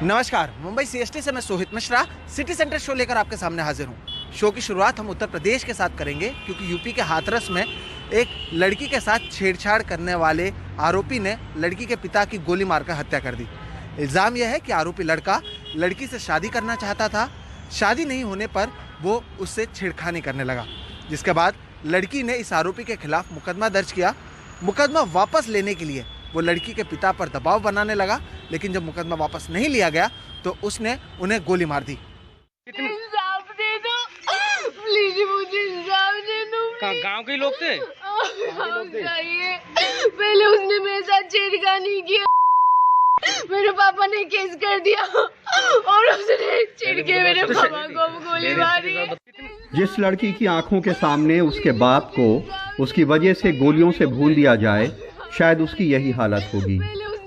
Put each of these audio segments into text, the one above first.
नमस्कार, मुंबई सीएसटी से मैं Sohit Mishra city centre show लेकर आपके सामने हाजिर हूँ। शो की शुरुआत हम उत्तर प्रदेश के साथ करेंगे क्योंकि यूपी के हाथरस में एक लड़की के साथ छेड़छाड़ करने वाले आरोपी ने लड़की के पिता की गोली मारकर हत्या कर दी। इल्ज़ाम यह है कि आरोपी लड़का लड़की से शादी करना चाहता था। शादी नहीं होने पर वो उससे छेड़खानी करने लगा, जिसके बाद लड़की ने इस आरोपी के खिलाफ मुकदमा दर्ज किया। मुकदमा वापस लेने के लिए वो लड़की के पिता पर दबाव बनाने लगा, लेकिन जब मुकदमा वापस नहीं लिया गया तो उसने उन्हें गोली मार दी। इंसाफ दे दो प्लीज, मुझे इंसाफ दे दो। गांव के लोग थे? पहले उसने मेरे साथ छेड़खानी किया, मेरे पापा ने केस कर दिया और उसने छेड़ के मेरे पापा को गोली मारी। जिस लड़की की आंखों के सामने उसके बाप को उसकी वजह से गोलियों से भून दिया जाए, शायद उसकी यही हालत होगी।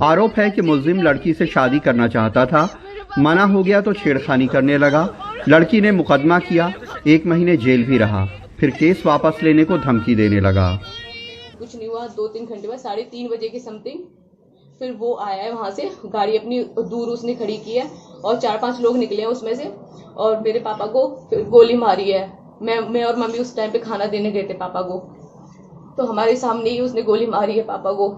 आरोप है कि मुल्जिम लड़की से शादी करना चाहता था, मना हो गया तो छेड़खानी करने लगा। लड़की ने मुकदमा किया, 1 महीने जेल भी रहा, फिर केस वापस लेने को धमकी देने लगा। कुछ नहीं हुआ, 2-3 घंटे बाद 3:30 बजे के समथिंग फिर वो आया है वहां से, गाड़ी अपनी दूर उसने खड़ी की है और 4-5 लोग निकले हैं उसमें से, और मेरे पापा को फिर गोली मारी है। मैं और मम्मी उस टाइम पे खाना देने गए थे पापा को, तो हमारे सामने ही उसने गोली मारी है पापा को।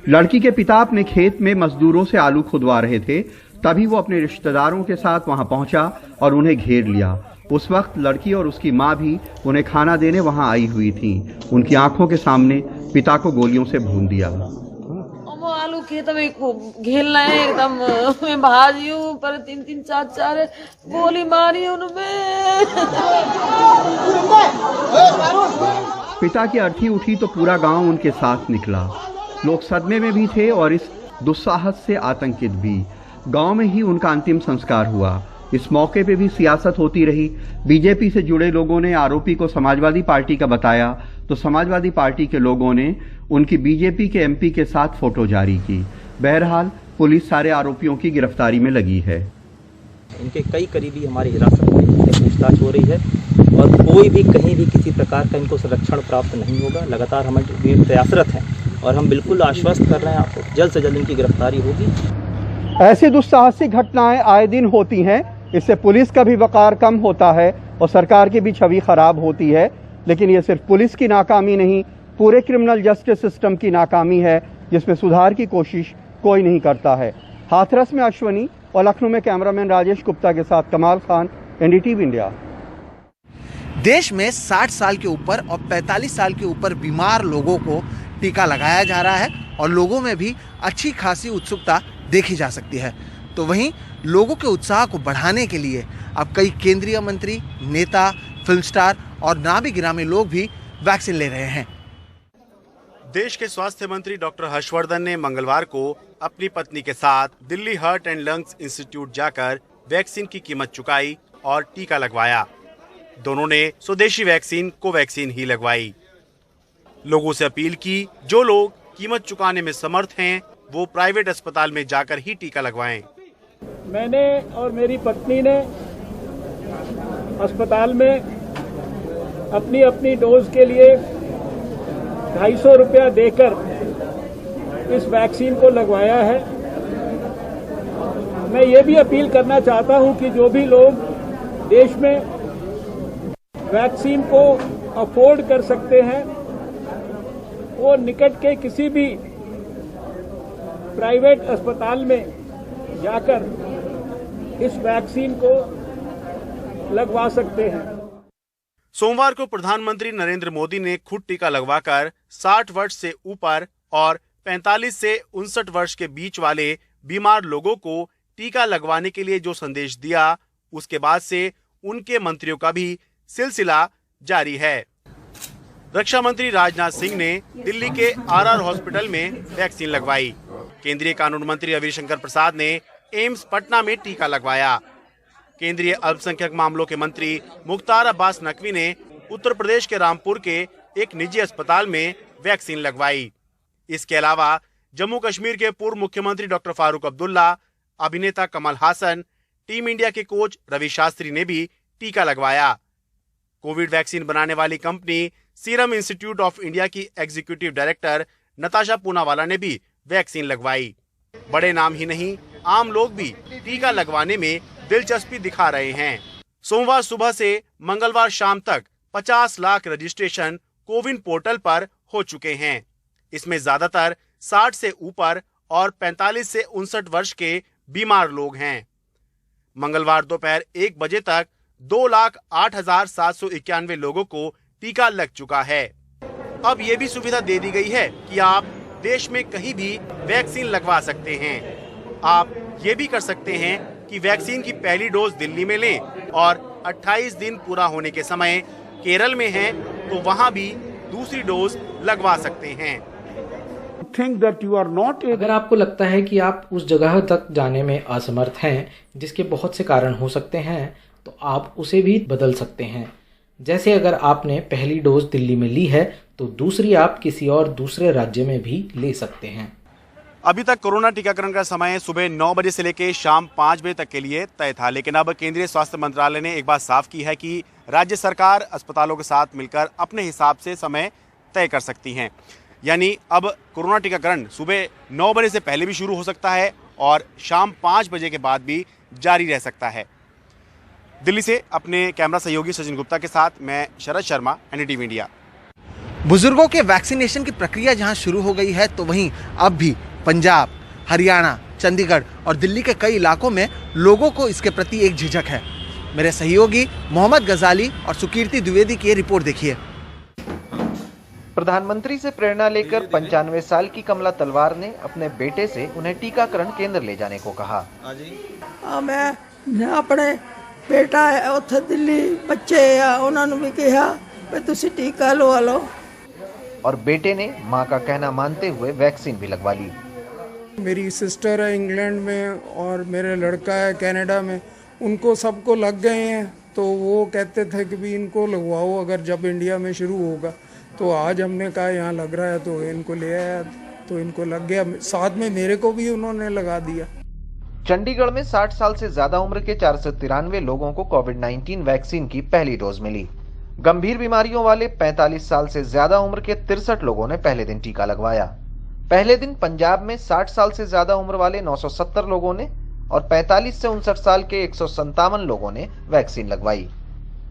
लड़की के पिता अपने खेत में मजदूरों से आलू खुदवा रहे थे, तभी वो अपने रिश्तेदारों के साथ वहां पहुंचा और उन्हें घेर लिया। उस वक्त लड़की और उसकी मां भी उन्हें खाना देने वहां आई हुई थी। उनकी आंखों के सामने पिता को गोलियों से भून दिया। वो आलू खेत में घेरना है एकदम, मैं भाजी हूँ पर 3-3, 4-4 गोली मारी उनमें। पिता की अर्थी उठी तो पूरा गांव उनके साथ निकला। लोग सदमे में भी थे और इस दुस्साहस से आतंकित भी। गांव में ही उनका अंतिम संस्कार हुआ। इस मौके पे भी सियासत होती रही। बीजेपी से जुड़े लोगों ने आरोपी को समाजवादी पार्टी का बताया तो समाजवादी पार्टी के लोगों ने उनकी बीजेपी के एमपी के साथ फोटो जारी की। बहरहाल पुलिस सारे आरोपियों की गिरफ्तारी में लगी है। इनके कई करीबी हमारी हिरासत में इनसे पूछताछ हो रही है और कोई भी कहीं भी किसी प्रकार का इनको संरक्षण प्राप्त नहीं होगा। लगातार हम प्रयासरत हैं और हम बिल्कुल आश्वस्त कर रहे हैं आपको, जल्द से जल्द इनकी गिरफ्तारी होगी। ऐसी दुस्साहसिक घटनाएं आए दिन होती हैं। इससे पुलिस का भी वकार कम होता है और सरकार की भी छवि खराब होती है। लेकिन ये सिर्फ पुलिस की नाकामी नहीं, पूरे क्रिमिनल जस्टिस सिस्टम की नाकामी है, जिसमें सुधार की कोशिश कोई नहीं करता है। हाथरस में अश्वनी और लखनऊ में कैमरामैन राजेश गुप्ता के साथ कमाल खान, एनडीटीवी इंडिया। देश में 60 साल के ऊपर और 45 साल के ऊपर बीमार लोगों को टीका लगाया जा रहा है और लोगों में भी अच्छी खासी उत्सुकता देखी जा सकती है। तो वहीं लोगों के उत्साह को बढ़ाने के लिए अब कई केंद्रीय मंत्री, नेता, फिल्म स्टार और नामी गिरामी लोग भी वैक्सीन ले रहे हैं। देश के स्वास्थ्य मंत्री डॉक्टर हर्षवर्धन ने मंगलवार को अपनी पत्नी के साथ Delhi heart and lungs institute जाकर वैक्सीन की कीमत चुकाई और टीका लगवाया। दोनों ने स्वदेशी वैक्सीन कोवैक्सीन ही लगवाई। लोगों से अपील की, जो लोग कीमत चुकाने में समर्थ हैं वो प्राइवेट अस्पताल में जाकर ही टीका लगवाएं। मैंने और मेरी पत्नी ने अस्पताल में अपनी अपनी डोज के लिए 250 रुपया देकर इस वैक्सीन को लगवाया है। मैं ये भी अपील करना चाहता हूं कि जो भी लोग देश में वैक्सीन को अफोर्ड कर सकते हैं वो निकट के किसी भी प्राइवेट अस्पताल में जाकर इस वैक्सीन को लगवा सकते हैं। सोमवार को प्रधानमंत्री नरेंद्र मोदी ने खुद टीका लगवाकर 60 वर्ष से ऊपर और 45 से 59 वर्ष के बीच वाले बीमार लोगों को टीका लगवाने के लिए जो संदेश दिया, उसके बाद से उनके मंत्रियों का भी सिलसिला जारी है। रक्षा मंत्री राजनाथ सिंह ने दिल्ली के आरआर हॉस्पिटल में वैक्सीन लगवाई। केंद्रीय कानून मंत्री रविशंकर प्रसाद ने एम्स पटना में टीका लगवाया। केंद्रीय अल्पसंख्यक मामलों के मंत्री मुख्तार अब्बास नकवी ने उत्तर प्रदेश के रामपुर के एक निजी अस्पताल में वैक्सीन लगवाई। इसके अलावा जम्मू कश्मीर के पूर्व मुख्यमंत्री डॉक्टर फारूक अब्दुल्ला, अभिनेता कमल हासन, टीम इंडिया के कोच रवि शास्त्री ने भी टीका लगवाया। कोविड वैक्सीन बनाने वाली company serum institute of India की एग्जीक्यूटिव डायरेक्टर नताशा पूनावाला ने भी वैक्सीन लगवाई। बड़े नाम ही नहीं, आम लोग भी टीका लगवाने में दिलचस्पी दिखा रहे हैं। सोमवार सुबह से मंगलवार शाम तक 50 लाख रजिस्ट्रेशन कोविन पोर्टल पर हो चुके हैं। इसमें ज्यादातर 60 से ऊपर और 45 से 59 वर्ष के बीमार लोग हैं। मंगलवार दोपहर 1 बजे तक 2,08,791 लोगों को टीका लग चुका है। अब ये भी सुविधा दे दी गई है कि आप देश में कहीं भी वैक्सीन लगवा सकते हैं। आप ये भी कर सकते हैं कि वैक्सीन की पहली डोज दिल्ली में लें और 28 दिन पूरा होने के समय केरल में हैं तो वहां भी दूसरी डोज लगवा सकते हैं। अगर आपको लगता है कि आप उस जगह तक जाने में असमर्थ हैं, जिसके बहुत से कारण हो सकते हैं, तो आप उसे भी बदल सकते हैं। जैसे अगर आपने पहली डोज दिल्ली में ली है तो दूसरी आप किसी और दूसरे राज्य में भी ले सकते हैं। अभी तक कोरोना टीकाकरण का समय सुबह 9 बजे से लेकर शाम 5 बजे तक के लिए तय था, लेकिन अब केंद्रीय स्वास्थ्य मंत्रालय ने एक बात साफ की है कि राज्य सरकार अस्पतालों के साथ मिलकर अपने हिसाब से समय तय कर सकती हैं। यानी अब कोरोना टीकाकरण सुबह 9 बजे से पहले भी शुरू हो सकता है और शाम 5 बजे के बाद भी जारी रह सकता है। दिल्ली से अपने कैमरा सहयोगी सचिन गुप्ता के साथ मैं शरद शर्मा, एनडीटीवी इंडिया। बुजुर्गों के वैक्सीनेशन की प्रक्रिया जहां शुरू हो गई है तो वहीं अब भी पंजाब, हरियाणा, चंडीगढ़ और दिल्ली के कई इलाकों में लोगों को इसके प्रति एक झिझक है। मेरे सहयोगी मोहम्मद गजाली और सुकीर्ति द्विवेदी की रिपोर्ट देखिए। प्रधानमंत्री से प्रेरणा लेकर 95 साल की कमला तलवार ने अपने बेटे से उन्हें टीकाकरण केंद्र ले जाने को कहा। मैं अपने बेटा है उत्थे दिल्ली बच्चे उन्होंने भी कहा कि तुसी टीका लवा लो और बेटे ने मां का कहना मानते हुए वैक्सीन भी लगवा ली। मेरी सिस्टर है इंग्लैंड में और मेरे लड़का है कनाडा में, उनको सबको लग गए हैं तो वो कहते थे कि भी इनको लगवाओ अगर जब इंडिया में शुरू होगा। तो आज हमने कहा यहाँ लग रहा है तो इनको ले आया तो इनको लग गया, साथ में मेरे को भी उन्होंने लगा दिया। चंडीगढ़ में 60 साल से ज्यादा उम्र के 493 लोगों को कोविड-19 वैक्सीन की पहली डोज मिली। गंभीर बीमारियों वाले 45 साल से ज्यादा उम्र के 63 लोगों ने पहले दिन टीका लगवाया। पहले दिन पंजाब में 60 साल से ज्यादा उम्र वाले 970 लोगों ने और 45 से 59 साल के 157 लोगों ने वैक्सीन लगवाई।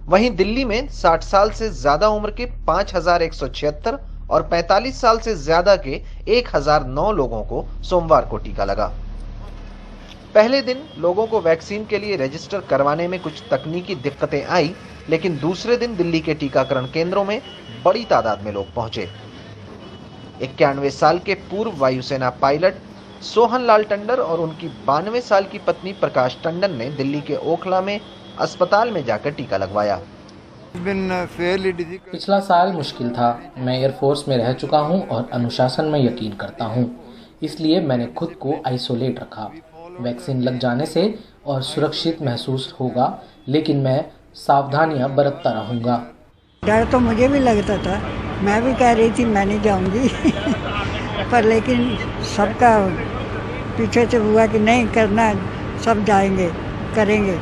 वहीं दिल्ली में 60 साल से ज्यादा उम्र के 5176 और 45 साल से ज्यादा के 1009 लोगों को सोमवार को टीका लगा। पहले दिन लोगों को वैक्सीन के लिए रजिस्टर करवाने में कुछ तकनीकी दिक्कतें आई, लेकिन दूसरे दिन दिल्ली के टीकाकरण केंद्रों में बड़ी तादाद में लोग पहुंचे। 91 साल के पूर्व वायुसेना पायलट सोहन लाल टंडन और उनकी 92 साल की पत्नी प्रकाश टंडन ने दिल्ली के ओखला में अस्पताल में जाकर टीका लगवाया। पिछला साल मुश्किल था। मैं एयरफोर्स में रह चुका हूं और अनुशासन में यकीन करता हूं, इसलिए मैंने खुद को आइसोलेट रखा। वैक्सीन लग जाने से और सुरक्षित महसूस होगा, लेकिन मैं सावधानियां बरतता रहूंगा। डर तो मुझे भी लगता था, मैं भी कह रही थी मैं नहीं जाऊंगी पर लेकिन सबका पीछे से हुआ कि नहीं करना, सब जाएंगे करेंगे।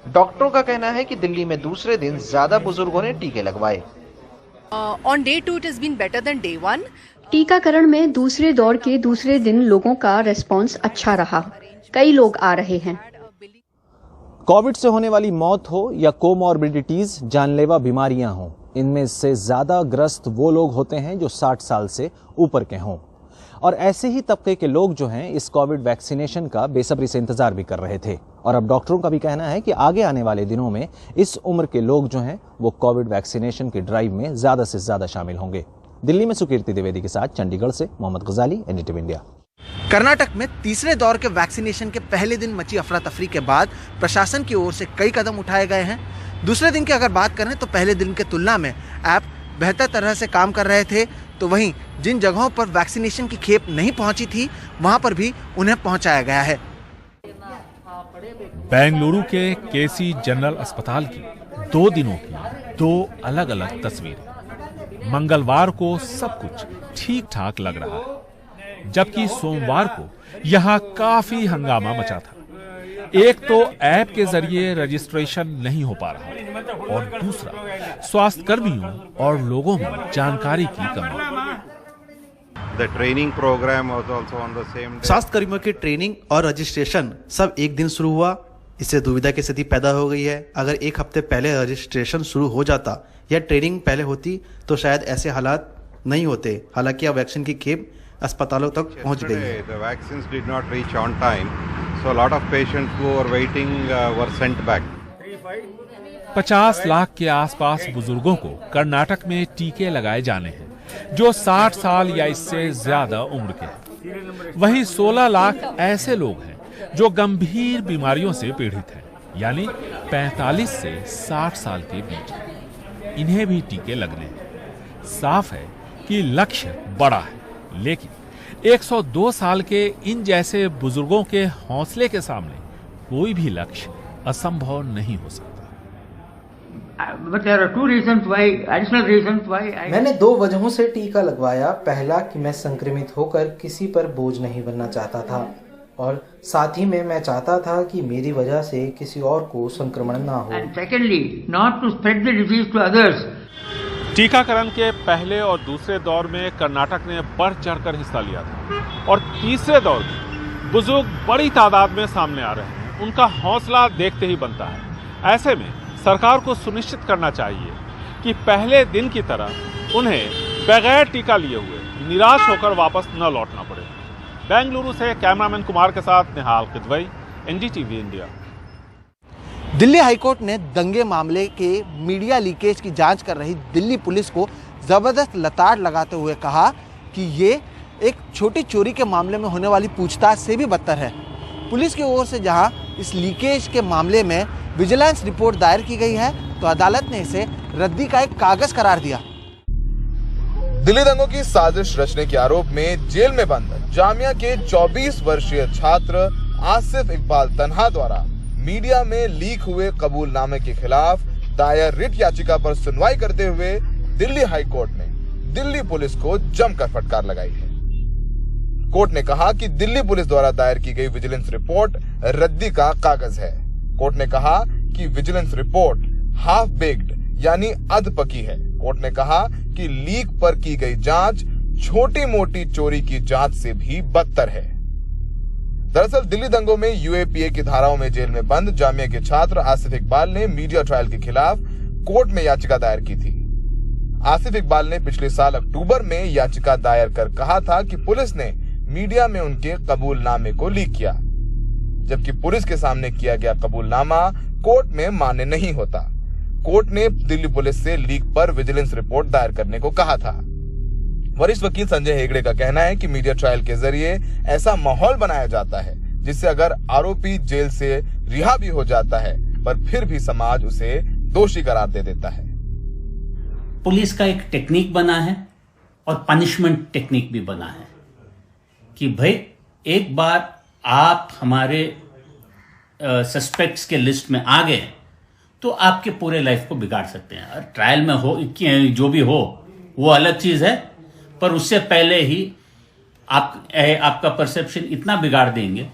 डॉक्टरों का कहना है कि दिल्ली में दूसरे दिन ज्यादा बुजुर्गों ने टीके लगवाए। On day 2 it has been better than day 1. टीकाकरण में दूसरे दौर के दूसरे दिन लोगों का रिस्पांस अच्छा रहा। कई लोग आ रहे हैं। कोविड से होने वाली मौत हो या कोमॉर्बिडिटीज, जानलेवा बीमारियां हों, इनमें से ज्यादा ग्रस्त वो लोग होते हैं जो 60 साल से ऊपर के हों। और ऐसे ही तबके के लोग जो हैं इस कोविड वैक्सीनेशन का बेसब्री से इंतजार भी कर रहे थे। और अब डॉक्टरों का भी कहना है कि आगे आने वाले दिनों में इस उम्र के लोग जो हैं वो कोविड वैक्सीनेशन के ड्राइव में ज्यादा से ज्यादा शामिल होंगे। दिल्ली में सुकीर्ति द्विवेदी के साथ चंडीगढ़ से मोहम्मद गजाली, एनडीटीवी इंडिया। कर्नाटक में तीसरे दौर के वैक्सीनेशन के पहले दिन मची अफरा तफरी के बाद प्रशासन की ओर से कई कदम उठाए गए हैं। दूसरे दिन की अगर बात करें तो पहले दिन की तुलना में ऐप बेहतर तरह से काम कर रहे थे, तो वहीं जिन जगहों पर वैक्सीनेशन की खेप नहीं पहुंची थी वहां पर भी उन्हें पहुंचाया गया है। बेंगलुरु के केसी जनरल अस्पताल की 2 दिनों की 2 अलग अलग तस्वीरें। मंगलवार को सब कुछ ठीक ठाक लग रहा है, जबकि सोमवार को यहां काफी हंगामा मचा था। एक तो ऐप के जरिए रजिस्ट्रेशन नहीं हो पा रहा और दूसरा स्वास्थ्य कर्मियों और लोगों में जानकारी की कमी। The training program was also on the same day. स्वास्थ्य कर्मियों की ट्रेनिंग और रजिस्ट्रेशन सब एक दिन शुरू हुआ। इससे दुविधा की स्थिति पैदा हो गई है। अगर एक हफ्ते पहले रजिस्ट्रेशन शुरू हो जाता या ट्रेनिंग पहले होती तो शायद ऐसे हालात नहीं होते। हालांकि अब वैक्सीन की खेप अस्पतालों तक पहुंच गई है। The vaccines did not reach on time, so a lot of patients who were waiting were sent back. 50 lakh के आसपास बुजुर्गों को कर्नाटक में टीके लगाए जाने हैं जो 60 साल या इससे ज्यादा उम्र के हैं। वहीं 16 लाख ऐसे लोग हैं जो गंभीर बीमारियों से पीड़ित हैं, यानी 45 से 60 साल के बीच। इन्हें भी टीके लगने हैं। साफ है कि लक्ष्य बड़ा है, लेकिन 102 साल के इन जैसे बुजुर्गों के हौसले के सामने कोई भी लक्ष्य असंभव नहीं हो सकता। मैंने 2 वजहों से टीका लगवाया। पहला कि मैं संक्रमित होकर किसी पर बोझ नहीं बनना चाहता था, और साथ ही में मैं चाहता था कि मेरी वजह से किसी और को संक्रमण ना हो। टीकाकरण के पहले और दूसरे दौर में कर्नाटक ने बढ़ चढ़कर हिस्सा लिया था, और तीसरे दौर में बुजुर्ग बड़ी तादाद में सामने आ रहे हैं। उनका हौसला देखते ही बनता है। ऐसे में सरकार को सुनिश्चित करना चाहिए कि पहले दिन की तरह उन्हें बगैर टीका लिए हुए निराश होकर वापस न लौटना पड़े। बेंगलुरु से कैमरामैन कुमार के साथ Nihal Kidwai, NDTV India. Delhi high court ने दंगे मामले के मीडिया लीकेज की जांच कर रही दिल्ली पुलिस को जबरदस्त लताड़ लगाते हुए कहा कि ये एक छोटी चोरी के मामले में होने वाली पूछताछ से भी बदतर है। पुलिस की ओर से जहां इस लीकेज के मामले में विजिलेंस रिपोर्ट दायर की गई है, तो अदालत ने इसे रद्दी का एक कागज करार दिया। दिल्ली दंगों की साजिश रचने के आरोप में जेल में बंद जामिया के 24 वर्षीय छात्र आसिफ इकबाल तन्हा द्वारा मीडिया में लीक हुए कबूलनामे के खिलाफ दायर रिट याचिका पर सुनवाई करते हुए दिल्ली हाईकोर्ट ने दिल्ली पुलिस को जमकर फटकार लगाई है। कोर्ट ने कहा कि दिल्ली पुलिस द्वारा दायर की गई विजिलेंस रिपोर्ट रद्दी का कागज है। कोर्ट ने कहा कि विजिलेंस रिपोर्ट हाफ बेक्ड यानी अधपकी है। कोर्ट ने कहा कि लीक पर की गई जांच छोटी मोटी चोरी की जांच से भी बदतर है। दरअसल दिल्ली दंगों में यूएपीए की धाराओं में जेल में बंद जामिया के छात्र आसिफ इकबाल ने मीडिया ट्रायल के खिलाफ कोर्ट में याचिका दायर की थी। आसिफ इकबाल ने पिछले साल अक्टूबर में याचिका दायर कर कहा था कि पुलिस ने मीडिया में उनके कबूलनामे को लीक किया, जबकि पुलिस के सामने किया गया कबूलनामा कोर्ट में मान्य नहीं होता। कोर्ट ने दिल्ली पुलिस से लीक पर विजिलेंस रिपोर्ट दायर करने को कहा था। वरिष्ठ वकील संजय हेगड़े का कहना है कि मीडिया ट्रायल के जरिए ऐसा माहौल बनाया जाता है जिससे अगर आरोपी जेल से रिहा भी हो जाता है पर फिर भी समाज उसे दोषी करार दे देता है। पुलिस का एक टेक्निक बना है और पनिशमेंट टेक्निक भी बना है कि भाई एक बार आप हमारे सस्पेक्ट्स के लिस्ट में आ गए तो आपके पूरे लाइफ को बिगाड़ सकते हैं। ट्रायल में हो जो भी हो वो अलग चीज है, पर उससे पहले ही आपका परसेप्शन इतना बिगाड़ देंगे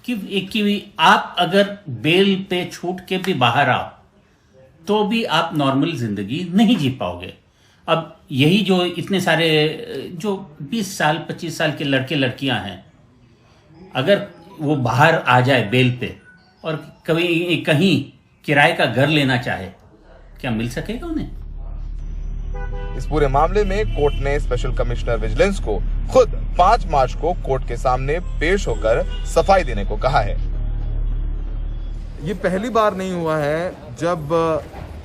कि आप अगर बेल पे छूट के भी बाहर आओ तो भी आप नॉर्मल जिंदगी नहीं जी पाओगे। अब यही जो इतने सारे जो 20 साल 25 साल के लड़के लड़कियां हैं, अगर वो बाहर आ जाए बेल पे और कहीं किराए का घर लेना चाहे, क्या मिल सकेगा उन्हें? इस पूरे मामले में कोर्ट ने स्पेशल कमिश्नर विजिलेंस को खुद 5 मार्च को कोर्ट के सामने पेश होकर सफाई देने को कहा है। ये पहली बार नहीं हुआ है जब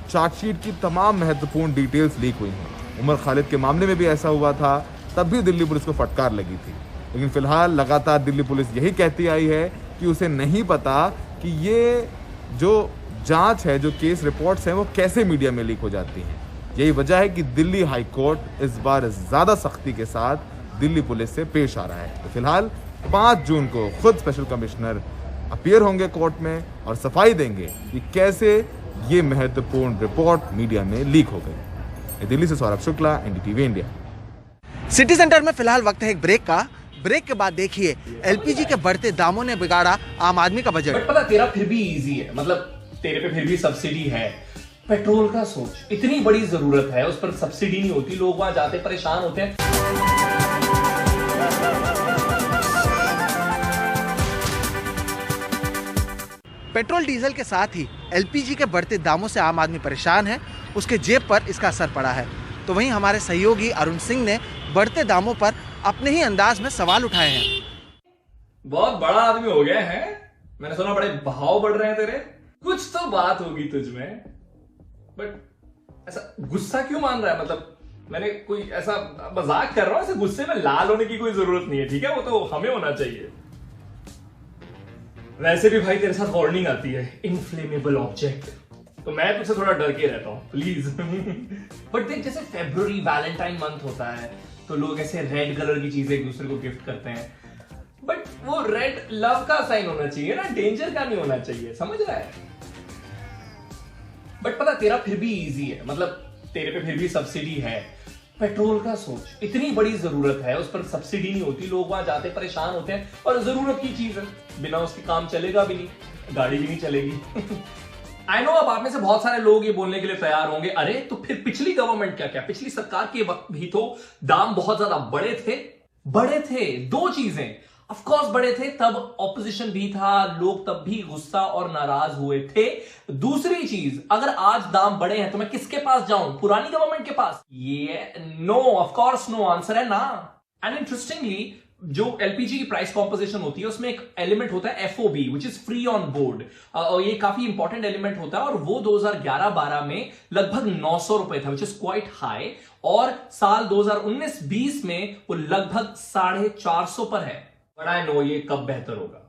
चार्जशीट की तमाम महत्वपूर्ण डिटेल्स लीक हुई हैं। उमर खालिद के मामले में भी ऐसा हुआ था, तब भी दिल्ली पुलिस को फटकार लगी थी। लेकिन फिलहाल लगातार दिल्ली पुलिस यही कहती आई है कि उसे नहीं पता कि ये जो जांच है, जो केस रिपोर्ट्स हैं, वो कैसे मीडिया में लीक हो जाती हैं। यही वजह है कि दिल्ली हाई कोर्ट इस बार ज्यादा सख्ती के साथ दिल्ली पुलिस से पेश आ रहा है। तो फिलहाल 5 जून को खुद स्पेशल कमिश्नर अपीयर होंगे कोर्ट में और सफाई देंगे कि कैसे ये महत्वपूर्ण रिपोर्ट मीडिया में लीक हो गई। दिल्ली से Saurabh Shukla, NDTV India. City centre में फिलहाल वक्त है एक ब्रेक का। ब्रेक के बाद देखिए एलपीजी के बढ़ते दामों ने बिगाड़ा आम आदमी का बजट। पता तेरा फिर भी इजी है, मतलब तेरे पे फिर भी सब्सिडी है। पेट्रोल का सोच, इतनी बड़ी जरूरत है, उस पर सब्सिडी नहीं होती, लोग वहां जाते परेशान होते हैं। पेट्रोल डीजल के साथ ही एलपीजी के बढ़ते दामों से आम आदमी परेशान है, उसके जेब पर इसका असर पड़ा है। तो वहीं हमारे सहयोगी अरुण सिंह ने बढ़ते दामों पर अपने ही अंदाज में सवाल उठाए हैं। बहुत बड़ा आदमी हो गया है, मैंने सुना बड़े भाव बढ़ रहे हैं तेरे, कुछ तो बात होगी तुझ में, बट ऐसा गुस्सा क्यों मान रहा है? मतलब मैंने कोई ऐसा मजाक कर रहा हूं, ऐसे गुस्से में लाल होने की कोई जरूरत नहीं है, ठीक है? वो तो हमें होना चाहिए। वैसे भी भाई तेरे साथ वार्निंग आती है, इनफ्लेमेबल ऑब्जेक्ट, तो मैं तुझसे थोड़ा डर के रहता हूं, प्लीज। बट देख, जैसे फेब्रुअरी वैलेंटाइन मंथ होता है तो लोग ऐसे रेड कलर की चीजें एक दूसरे को गिफ्ट करते हैं, बट वो रेड लव का साइन होना चाहिए ना, डेंजर का नहीं होना चाहिए, समझ रहा है? बट पता तेरा फिर भी इजी है, मतलब तेरे पे फिर भी सब्सिडी है। पेट्रोल का सोच, इतनी बड़ी जरूरत है, उस पर सब्सिडी नहीं होती, लोग वहां जाते परेशान होते हैं, और जरूरत की चीज है, बिना उसके काम चलेगा भी नहीं, गाड़ी भी नहीं चलेगी। आई नो, अब आप में से बहुत सारे लोग ये बोलने के लिए तैयार होंगे, अरे तो फिर पिछली गवर्नमेंट क्या, पिछली सरकार के वक्त भी तो दाम बहुत ज्यादा बड़े थे। दो चीजें, ऑफ कोर्स बड़े थे, तब ऑपोजिशन भी था, लोग तब भी गुस्सा और नाराज हुए थे। दूसरी चीज, अगर आज दाम बढ़े हैं तो मैं किसके पास जाऊं? पुरानी गवर्नमेंट के पास? ये no, of course no answer है ना। एंड इंटरेस्टिंगली, जो एलपीजी की प्राइस कॉम्पोजिशन होती है उसमें एक एलिमेंट होता है FOB, which is free on board, और ये काफी इंपॉर्टेंट एलिमेंट होता है, और वो 2011-12 में लगभग 900 रुपए था, विच इज क्वाइट हाई, और साल 2019-20 में वो लगभग 450 पर है। बट आई नो ये कब बेहतर होगा?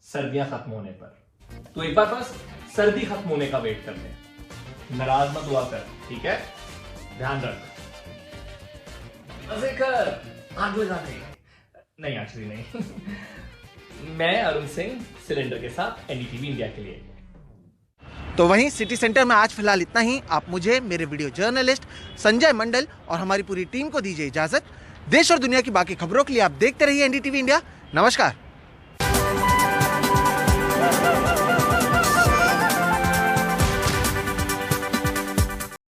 सर्दियां खत्म होने पर। तो एक बार बस सर्दी खत्म होने का वेट कर ले, नाराज मत हुआ कर, ठीक है? ध्यान रख, मजे कर, आग लगाने नहीं, एक्चुअली नहीं। मैं अरुण सिंह, सिलेंडर के साथ एनडीटीवी इंडिया के लिए। तो वहीं सिटी सेंटर में आज फिलहाल इतना ही। आप मुझे, मेरे वीडियो जर्नलिस्ट संजय मंडल और हमारी पूरी टीम को दीजिए इजाजत। देश और दुनिया की बाकी खबरों के लिए आप देखते रहिए एनडीटीवी इंडिया। नमस्कार।